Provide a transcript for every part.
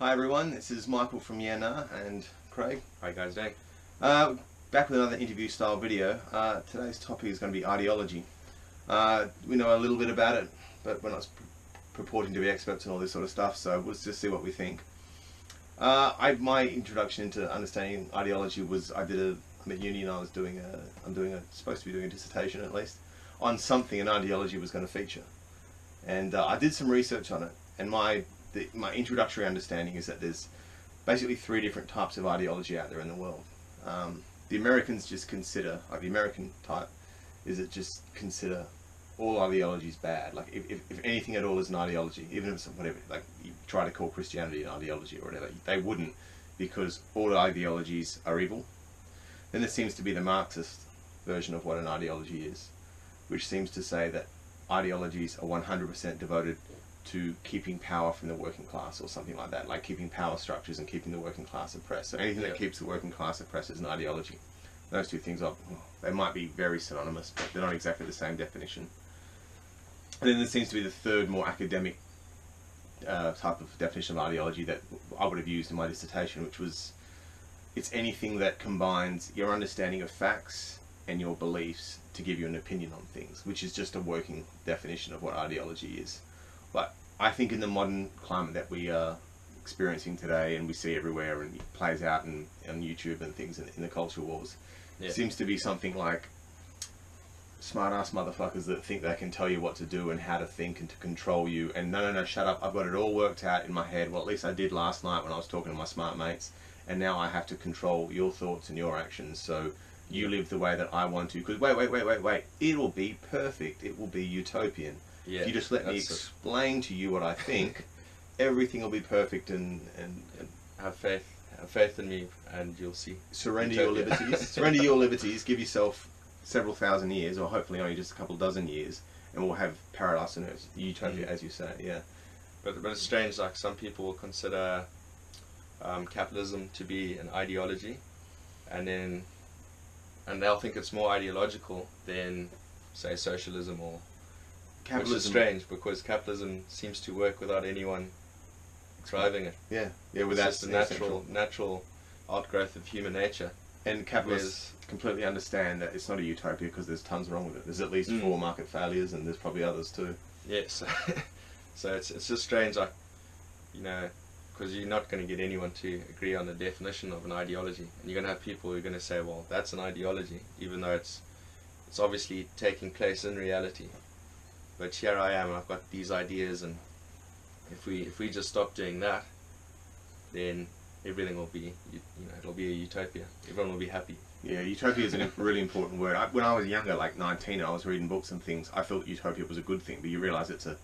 Hi everyone, this is Michael from Yana and Craig. How you guys doing? Back with another interview style video. Today's topic is going to be ideology. We know a little bit about it, but we're not purporting to be experts and all this sort of stuff, so let's just see what we think. My introduction into understanding ideology was I'm at uni and I'm supposed to be doing a dissertation at least, on something an ideology was going to feature. And I did some research on it, and my introductory understanding is that there's basically three different types of ideology out there in the world. The Americans just consider, like the American type, just consider all ideologies bad. Like if anything at all is an ideology, even if it's whatever, like you try to call Christianity an ideology or whatever, they wouldn't, because all ideologies are evil. Then there seems to be the Marxist version of what an ideology is, which seems to say that ideologies are 100% devoted to keeping power from the working class or something like that, like keeping power structures and keeping the working class oppressed. So anything that keeps the working class oppressed is an ideology. Those two things they might be very synonymous, but they're not exactly the same definition. And then there seems to be the third, more academic type of definition of ideology that I would have used in my dissertation, which was it's anything that combines your understanding of facts and your beliefs to give you an opinion on things, which is just a working definition of what ideology is. But I think in the modern climate that we are experiencing today and we see everywhere and it plays out on YouTube and things in the culture wars, it seems to be something like smart-ass motherfuckers that think they can tell you what to do and how to think and to control you, and no, shut up, I've got it all worked out in my head. Well, at least I did last night when I was talking to my smart mates, and now I have to control your thoughts and your actions, so you live the way that I want to, because wait, it'll be perfect, it will be utopian. If you just let me explain to you what I think, everything will be perfect and have faith in me and you'll see. Surrender your liberties, give yourself several thousand years, or hopefully only just a couple dozen years, and we'll have paradise on earth, utopia, as you say. But it's strange, like some people will consider capitalism to be an ideology, and they'll think it's more ideological than, say, socialism or capitalism. Which is strange, because capitalism seems to work without anyone driving it. Without it's just a natural outgrowth of human nature. And capitalists completely understand that it's not a utopia because there's tons wrong with it. There's at least 4 market failures, and there's probably others too. Yes. So it's just strange, like, you know, because you're not going to get anyone to agree on the definition of an ideology, and you're going to have people who are going to say, well, that's an ideology, even though it's obviously taking place in reality. But here I am, I've got these ideas, and if we just stop doing that, then everything will be, it'll be a utopia. Everyone will be happy. Yeah, utopia is a really important word. When I was younger, like 19, I was reading books and things, I thought utopia was a good thing, but you realise it's a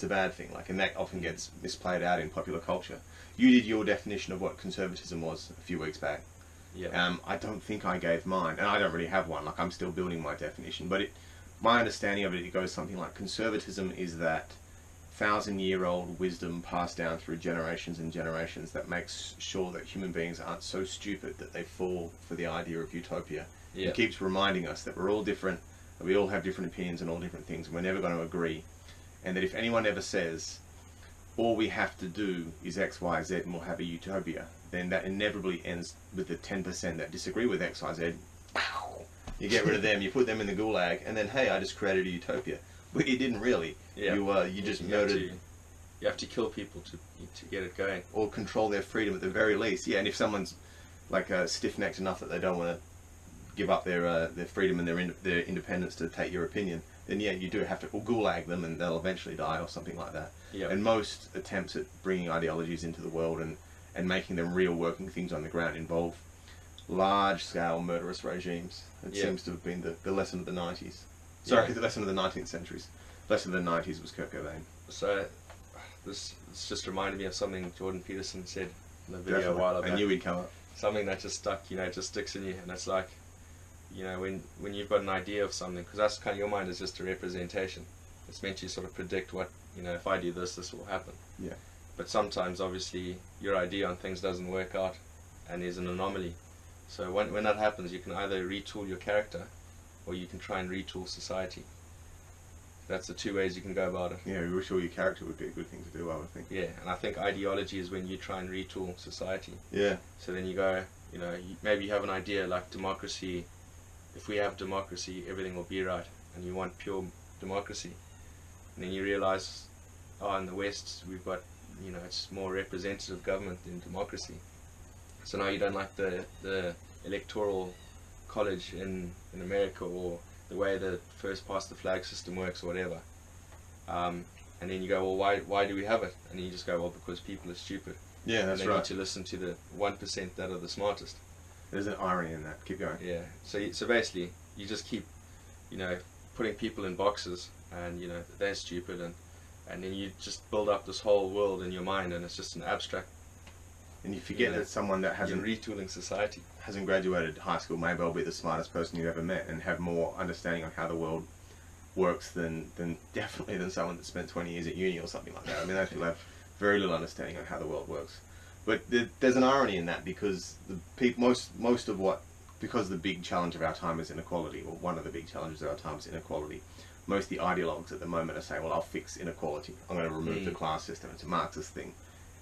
bad thing, and that often gets misplayed out in popular culture. You did your definition of what conservatism was a few weeks back. I don't think I gave mine, and I don't really have one, like I'm still building my definition, but my understanding of it goes something like conservatism is that 1,000-year-old wisdom passed down through generations and generations that makes sure that human beings aren't so stupid that they fall for the idea of utopia. It keeps reminding us that we're all different, that we all have different opinions and all different things, and we're never going to agree. And that if anyone ever says, all we have to do is X, Y, Z and we'll have a utopia, then that inevitably ends with the 10% that disagree with X, Y, Z. You get rid of them, you put them in the gulag, and then, hey, I just created a utopia. But you didn't really. You just murdered. You have to kill people to get it going. Or control their freedom at the very least. And if someone's like stiff-necked enough that they don't want to give up their freedom and their independence to take your opinion, then you do have to gulag them, and they'll eventually die or something like that. And most attempts at bringing ideologies into the world and making them real working things on the ground involve large-scale murderous regimes. It seems to have been the lesson of the 90s. Sorry, the lesson of the 19th centuries. The lesson of the 90s was Kurt Cobain. So this just reminded me of something Jordan Peterson said in the video a while back. I knew he'd come up. Something that just stuck, it just sticks in you, and it's like, when you've got an idea of something, because that's kind of, your mind is just a representation. It's meant to sort of predict what, if I do this, this will happen. But sometimes, obviously, your idea on things doesn't work out, and there's an anomaly. So when that happens, you can either retool your character, or you can try and retool society. That's the two ways you can go about it. Yeah, ritual your character would be a good thing to do, I would think. Yeah, and I think ideology is when you try and retool society. Yeah. So then you go, maybe you have an idea like democracy. If we have democracy, everything will be right, and you want pure democracy. And then you realize, in the West we've got, it's more representative government than democracy. So now you don't like the electoral college in America, or the way the first past the flag system works, or whatever. And then you go, well, why do we have it? And then you just go, well, because people are stupid. Yeah, that's and they right. need to listen to the 1% that are the smartest. There's an irony in that. Keep going. Yeah. So basically, you just keep, putting people in boxes, and they're stupid, and then you just build up this whole world in your mind, and it's just an abstract. And you forget that someone that you're retooling society hasn't graduated high school may well be the smartest person you ever met, and have more understanding on how the world works than definitely than someone that spent 20 years at uni or something like that. I mean, those people have very little understanding on how the world works. But there's an irony in that, because because the big challenge of our time is inequality, or one of the big challenges of our time is inequality. Most of the ideologues at the moment are saying, well, I'll fix inequality. I'm going to remove the class system. It's a Marxist thing.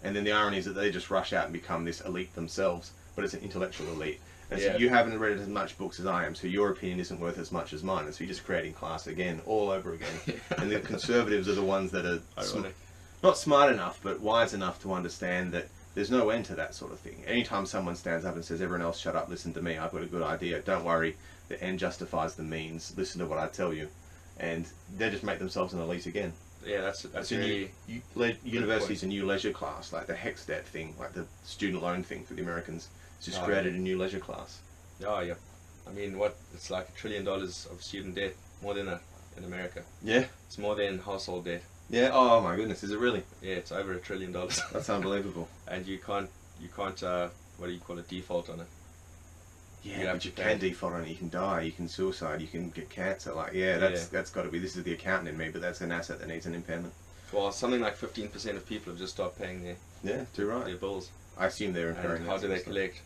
And then the irony is that they just rush out and become this elite themselves, but it's an intellectual elite. And so you haven't read as much books as I am, so your opinion isn't worth as much as mine. And so you're just creating class again, all over again. And the conservatives are the ones that are not smart enough, but wise enough to understand that there's no end to that sort of thing. Anytime someone stands up and says, everyone else shut up, listen to me, I've got a good idea, don't worry, the end justifies the means, listen to what I tell you. And they just make themselves an elite again. Yeah, that's really... University's a new leisure class, like the HECS thing, like the student loan thing for the Americans. It's just created a new leisure class. Oh, yeah. I mean, it's like $1 trillion of student debt, more than that in America. Yeah. It's more than household debt. Yeah, oh my goodness, is it really? Yeah, it's over $1 trillion. That's unbelievable. And you can't, what do you call it, default on it. Yeah, but you can default on it, you can die, you can suicide, you can get cancer, that's got to be, this is the accountant in me, but that's an asset that needs an impairment. Well, something like 15% of people have just stopped paying their bills. I assume they're impairing. And how do they collect?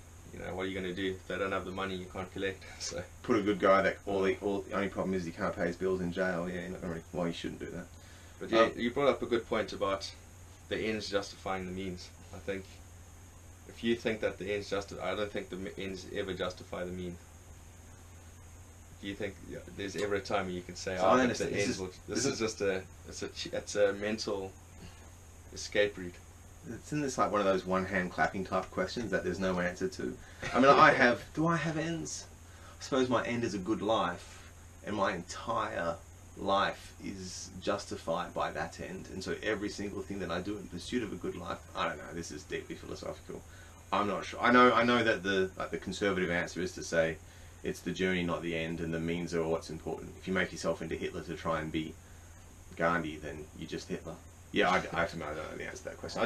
What are you going to do? If they don't have the money, you can't collect. So put a good guy that the only problem is he can't pay his bills in jail. Yeah, you're not going to, well, you shouldn't do that. But yeah, you brought up a good point about the ends justifying the means. I think if you think that the ends I don't think the ends ever justify the means. Do you think there's ever a time where you can say, this is just it's a mental escape route? Isn't this like one of those one-hand clapping type questions that there's no answer to? I mean, do I have ends? I suppose my end is a good life, and my entire life is justified by that end, and so every single thing that I do in pursuit of a good life, I don't know, this is deeply philosophical. I'm not sure. I know that the conservative answer is to say it's the journey, not the end, and the means are what's important. If you make yourself into Hitler to try and be Gandhi, then you're just Hitler. Yeah, I don't know the answer to that question.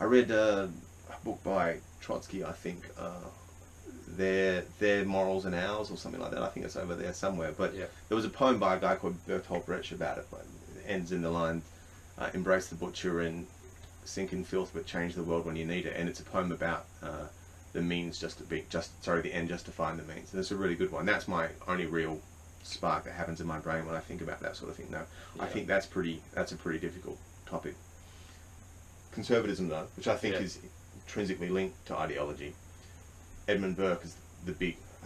I read a book by Trotsky, I think, their morals and ours, or something like that. I think it's over there somewhere. But there was a poem by a guy called Bertolt Brecht about it. It ends in the line, "Embrace the butcher and sink in filth, but change the world when you need it." And it's a poem about the means the end justifying the means. And it's a really good one. That's my only real spark that happens in my brain when I think about that sort of thing. No, I think that's a pretty difficult topic. Conservatism, though, which I think is intrinsically linked to ideology. Edmund Burke is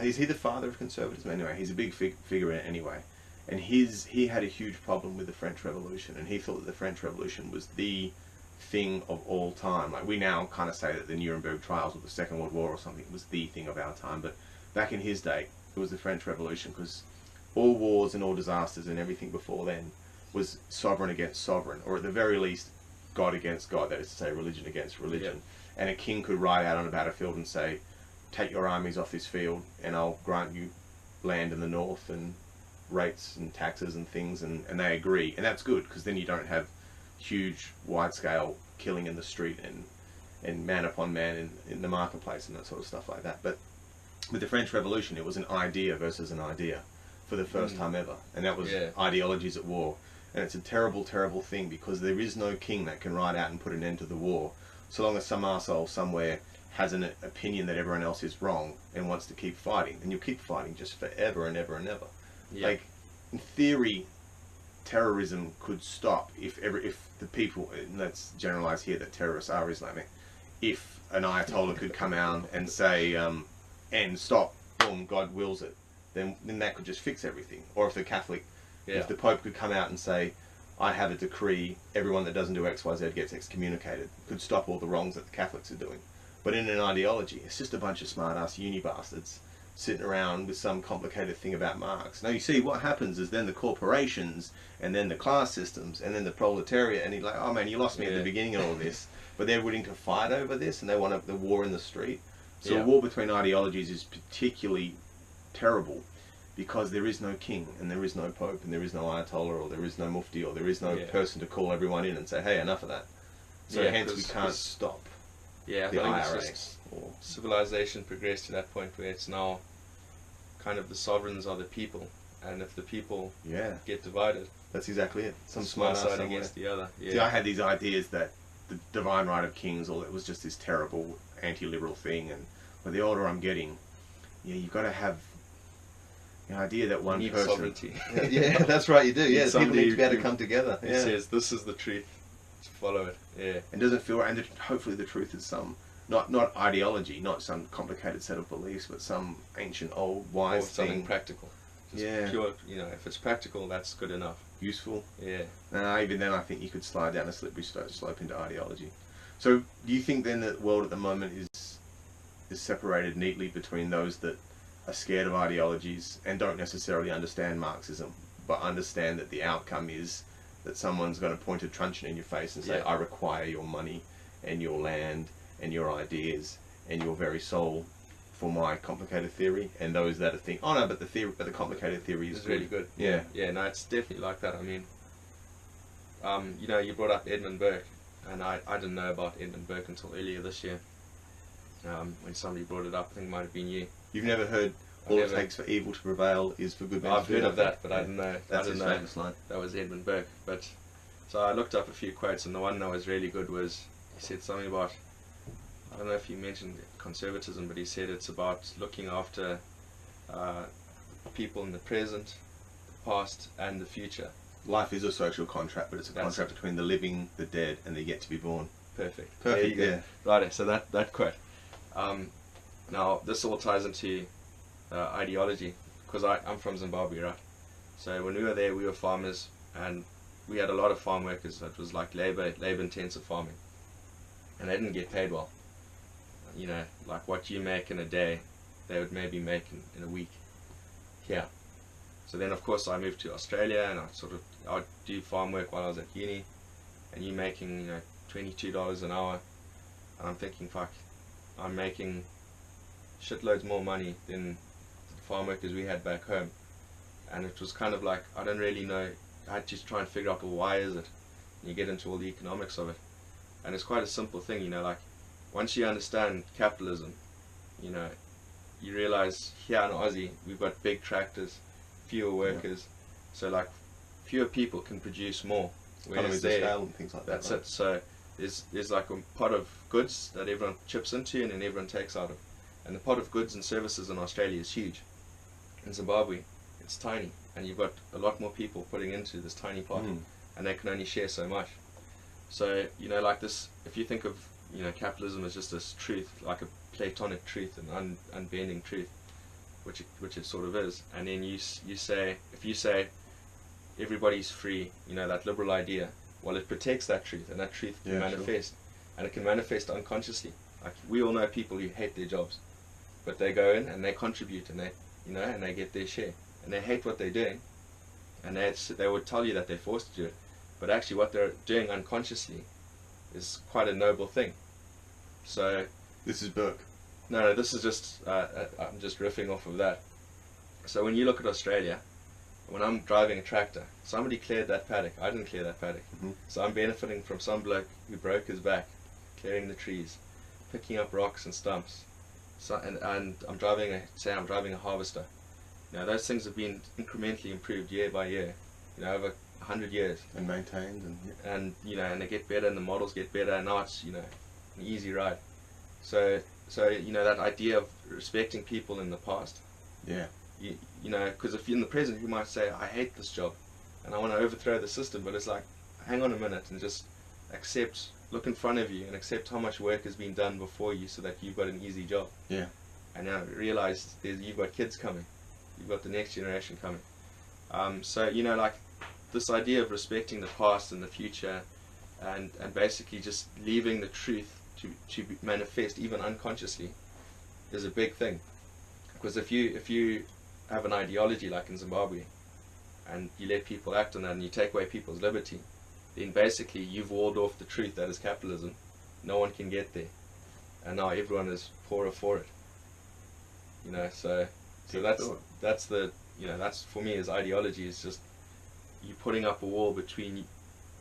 is he the father of conservatism? Anyway, he's a big figure in it anyway. And he had a huge problem with the French Revolution, and he thought that the French Revolution was the thing of all time. Like, we now kind of say that the Nuremberg trials or the Second World War or something was the thing of our time, but back in his day, it was the French Revolution, because all wars and all disasters and everything before then was sovereign against sovereign, or at the very least, God against God, that is to say, religion against religion. And a king could ride out on a battlefield and say, take your armies off this field and I'll grant you land in the north and rates and taxes and things, and they agree. And that's good, because then you don't have huge, wide-scale killing in the street and man upon man in the marketplace and that sort of stuff like that. But with the French Revolution, it was an idea versus an idea for the first time ever. And that was ideologies at war. And it's a terrible, terrible thing, because there is no king that can ride out and put an end to the war, so long as some arsehole somewhere has an opinion that everyone else is wrong and wants to keep fighting. And you'll keep fighting just forever and ever and ever. Like, in theory, terrorism could stop if the people, and let's generalize here that terrorists are Islamic, if an Ayatollah could come out and say, and stop, boom, God wills it, then that could just fix everything. Or if the Catholic, if the Pope could come out and say, I have a decree, everyone that doesn't do X, Y, Z gets excommunicated, could stop all the wrongs that the Catholics are doing. But in an ideology, it's just a bunch of smart-ass uni bastards sitting around with some complicated thing about Marx. Now you see what happens is then the corporations, and then the class systems, and then the proletariat, and you're like, oh man, you lost me at the beginning of all this. But they're willing to fight over this, and they want the war in the street. So a war between ideologies is particularly terrible, because there is no king, and there is no pope, and there is no ayatollah, or there is no mufti, or there is no person to call everyone in and say, hey, enough of that. So hence we can't stop the IRA. Or civilization progressed to that point where it's now kind of the sovereigns are the people, and if the people get divided, that's exactly it. Some smart side against the other. See, I had these ideas that the divine right of kings, or it was just this terrible anti-liberal thing, but the older I'm getting, you've got to have the idea that one person. Sovereignty. Yeah, that's right. You do. Yeah, people need to be able to who come together. He says this is the truth. Follow it. Yeah. And doesn't feel, and hopefully the truth is some. Not ideology, not some complicated set of beliefs, but some ancient, old, wise thing. Something practical. Just pure, if it's practical, that's good enough. Useful. Yeah. Even then, I think you could slide down a slippery slope into ideology. So, do you think then that the world at the moment is separated neatly between those that are scared of ideologies and don't necessarily understand Marxism, but understand that the outcome is that someone's going to point a truncheon in your face and say, I require your money and your land and your ideas and your very soul for my complicated theory, and those that think, oh no, but the complicated theory is really good. Yeah, no, it's definitely like that. I mean, you brought up Edmund Burke, and I didn't know about Edmund Burke until earlier this year. When somebody brought it up, I think it might have been you. You've never heard all it takes for evil to prevail is for good men to I've heard of that, but I didn't know. That's his famous line. That was Edmund Burke. But so I looked up a few quotes, and the one that was really good was, he said something about, I don't know if he mentioned conservatism, but he said it's about looking after people in the present, the past, and the future. Life is a social contract, but it's a contract between the living, the dead, and the yet to be born. Perfect. There you go. Yeah. Right, so that quote. Now, this all ties into ideology, because I'm from Zimbabwe, right? So when we were there, we were farmers, and we had a lot of farm workers. It was like labor-intensive farming, and they didn't get paid well. Like what you make in a day, they would maybe make in a week here. So then, of course, I moved to Australia, and I'd do farm work while I was at uni, and you're making $22 an hour, and I'm thinking, fuck, I'm making shitloads more money than the farm workers we had back home. And it was kind of like, I don't really know, I had to try and figure out, well, why is it? And you get into all the economics of it, and it's quite a simple thing, like once you understand capitalism, you realize here in Aussie we've got big tractors, fewer workers, so like fewer people can produce more. Economies of scale and things like that. That's it. So there's like a pot of goods that everyone chips into and then everyone takes out of, and the pot of goods and services in Australia is huge. In Zimbabwe, it's tiny, and you've got a lot more people putting into this tiny pot, and they can only share so much. So like this, if you think of capitalism as just this truth, like a Platonic truth, an unbending truth, which it sort of is, and then you say, if you say everybody's free, that liberal idea, well, it protects that truth, and that truth can manifest, and it can manifest unconsciously. Like we all know people who hate their jobs, but they go in and they contribute, and they and they get their share, and they hate what they're doing, and they would tell you that they're forced to do it, but actually what they're doing unconsciously is quite a noble thing. So this is Burke. No, this is just I'm just riffing off of that. So when you look at Australia, when I'm driving a tractor, somebody cleared that paddock. I didn't clear that paddock. So I'm benefiting from some bloke who broke his back clearing the trees, picking up rocks and stumps. So and I'm driving a harvester. Now those things have been incrementally improved year by year, over 100 years, and maintained, and and they get better, and the models get better, and now it's an easy ride. So that idea of respecting people in the past, because if you're in the present, you might say, I hate this job, and I want to overthrow the system. But it's like, hang on a minute and just accept, look in front of you and accept how much work has been done before you so that you've got an easy job. Yeah. And now realize you've got kids coming, you've got the next generation coming. So, you know, like this idea of respecting the past and the future, and basically just leaving the truth to manifest even unconsciously is a big thing. Because if you have an ideology like in Zimbabwe, and you let people act on that and you take away people's liberty, then basically you've walled off the truth that is capitalism. No one can get there, and now everyone is poorer for it. You know, so that's the, you know, that's for me, as ideology is just you putting up a wall between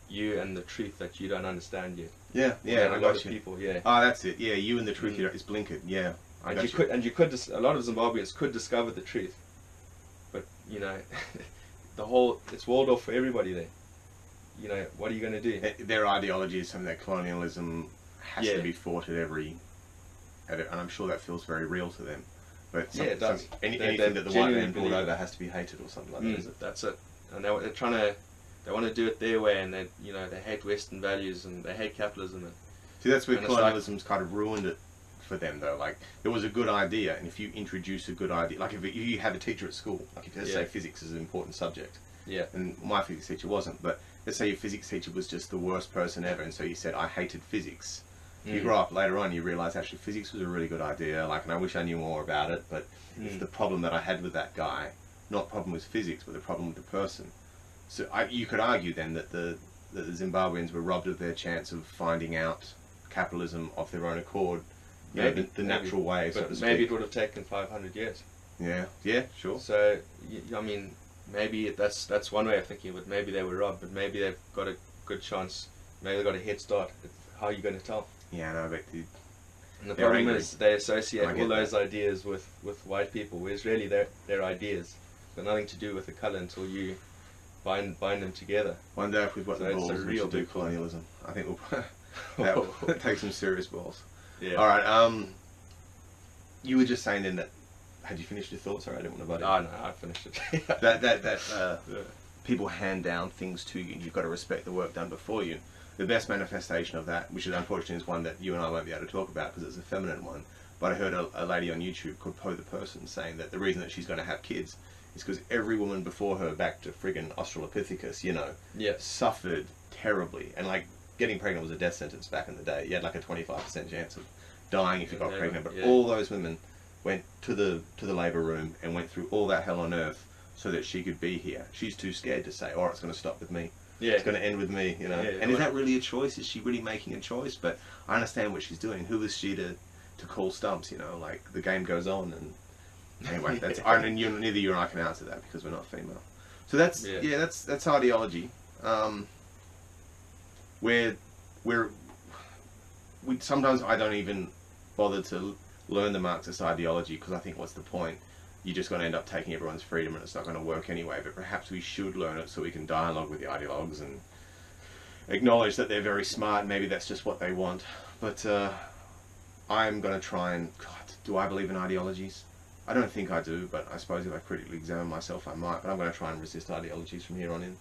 you and the truth that you don't understand yet. Yeah, yeah, a lot of people, yeah. Oh, that's it. Yeah, you and the truth is blinkered. Yeah, a lot of Zimbabweans could discover the truth, but you know, it's walled off for everybody there. You know, what are you going to do? Their ideology is something that colonialism has to be fought and I'm sure that feels very real to them. But it does. Anything that the white man brought over has to be hated or something like that, is it? That's it. And they're trying to, they want to do it their way, and they hate Western values and they hate capitalism. See, that's where colonialism's kind of ruined it for them, though. Like, there was a good idea, and if you introduce a good idea, like if you have a teacher at school, like if let's say physics is an important subject, and my physics teacher wasn't, but let's say your physics teacher was just the worst person ever, and so you said, I hated physics. You grow up later on, you realise actually physics was a really good idea, like, and I wish I knew more about it, but it's the problem that I had with that guy, not the problem with physics, but the problem with the person. So you could argue then that the Zimbabweans were robbed of their chance of finding out capitalism of their own accord, the natural way, so to speak. Maybe it would have taken 500 years. Yeah, yeah, sure. So, I mean, maybe that's one way of thinking of it. Maybe they were robbed, but maybe they've got a good chance. Maybe they've got a head start. How are you going to tell? Yeah, no, but and the problem is they associate all those ideas with white people, whereas really they're ideas. They've got nothing to do with the colour until you bind them together. One day if we've got the balls, we should do colonialism. I think we'll take some serious balls. Yeah. All right. You were just saying then that. Had you finished your thoughts? Sorry, I didn't want to butt in. Oh no, I finished it. that people hand down things to you, and you've got to respect the work done before you. The best manifestation of that, which is unfortunately is one that you and I won't be able to talk about because it's a feminine one, but I heard a lady on YouTube called Poe the Person saying that the reason that she's going to have kids is because every woman before her, back to friggin' Australopithecus, suffered terribly, and like getting pregnant was a death sentence back in the day. You had like a 25% chance of dying if you got pregnant, but all those women went to the labour room and went through all that hell on earth so that she could be here. She's too scared to say, it's going to stop with me. Yeah. It's going to end with me, you know. And is that really a choice? Is she really making a choice? But I understand what she's doing. Who is she to call stumps, you know? Like, the game goes on. And anyway, that's and neither you or I can answer that because we're not female. So that's that's ideology. We sometimes I don't even bother to learn the Marxist ideology because I think what's the point? You're just going to end up taking everyone's freedom and it's not going to work anyway, but perhaps we should learn it so we can dialogue with the ideologues and acknowledge that they're very smart and maybe that's just what they want. But I'm going to try and, do I believe in ideologies? I don't think I do, but I suppose if I critically examine myself I might, but I'm going to try and resist ideologies from here on in.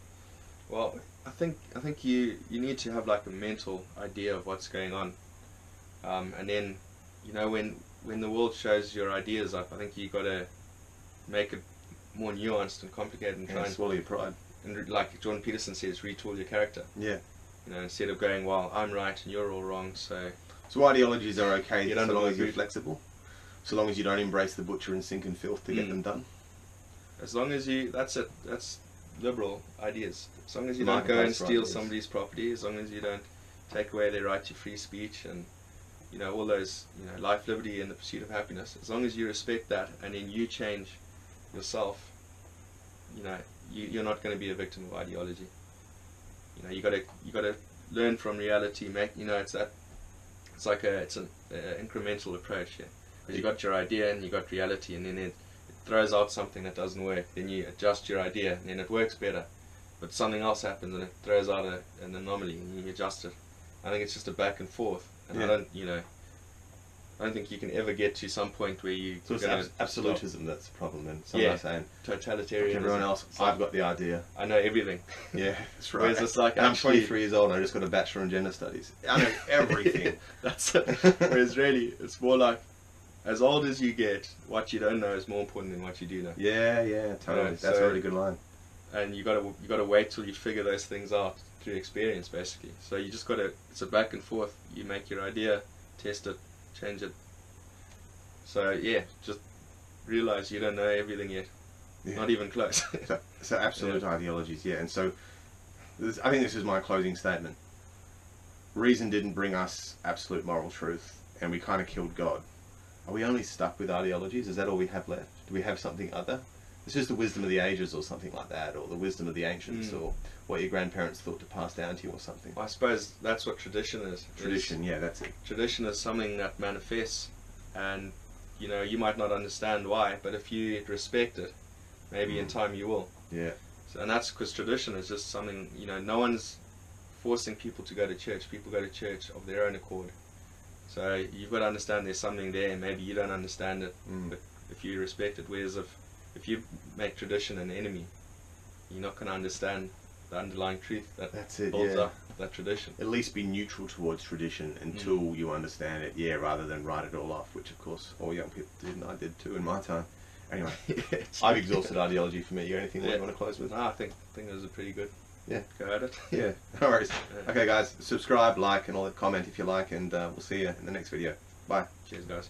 Well, I think you need to have like a mental idea of what's going on, and then, you know, when the world shows your ideas up, I think you got to make it more nuanced and complicated and try and swallow your pride. And like Jordan Peterson says, retool your character. Yeah. You know, instead of going, well, I'm right and you're all wrong, so ideologies are okay so long as you're flexible, so long as you don't embrace the butcher and sink and filth to get them done. As long as that's liberal ideas. As long as you don't go and steal somebody's property, as long as you don't take away their right to free speech and, you know, all those, you know, life, liberty and the pursuit of happiness, as long as you respect that and then you change yourself, you know, you're not going to be a victim of ideology. You know, you got to learn from reality. It's an incremental approach. Yeah, because you got your idea and you got reality, and then it throws out something that doesn't work. Then you adjust your idea, and then it works better. But something else happens and it throws out an anomaly, and you adjust it. I think it's just a back and forth. And I don't, you know, I don't think you can ever get to some point where you. So it's absolutism that's the problem, and some Yeah. are saying Totalitarian. everyone else, I've got the idea. I know everything. Yeah, that's right. Whereas it's like and I'm actually- 23 years old and I just got a bachelor in gender studies. I know everything. That's it. Whereas really, it's more like, as old as you get, what you don't know is more important than what you do know. Yeah, yeah, totally. Yeah, That's so- a really good line. And you gotta wait till you figure those things out through experience, basically. So you just gotta, it's a back and forth. You make your idea, test it, change it. So yeah, just realize you don't know everything yet. Yeah. Not even close. So absolute ideologies, yeah. And so I think this is my closing statement. Reason didn't bring us absolute moral truth, and we kind of killed God. Are we only stuck with ideologies? Is that all we have left? Do we have something other? It's just the wisdom of the ages or something like that, or the wisdom of the ancients, or what your grandparents thought to pass down to you or something. I suppose that's what tradition is. Tradition, yeah, that's it. Tradition is something that manifests, and you know, you might not understand why, but if you respect it, maybe in time you will. Yeah. So, and that's because tradition is just something, you know, no one's forcing people to go to church. People go to church of their own accord. So you've got to understand there's something there, and maybe you don't understand it, but if you respect it, whereas if you make tradition an enemy, you're not going to understand the underlying truth that That's it, builds yeah. up that tradition. At least be neutral towards tradition until you understand it, yeah, rather than write it all off, which of course all young people did, and I did too in my time. Anyway, I've exhausted ideology for me. You got anything more you want to close with? No, I think it was a pretty good Yeah. go at it. Yeah, no worries. Yeah. Okay guys, subscribe, like and all that, comment if you like, and we'll see you in the next video. Bye. Cheers guys.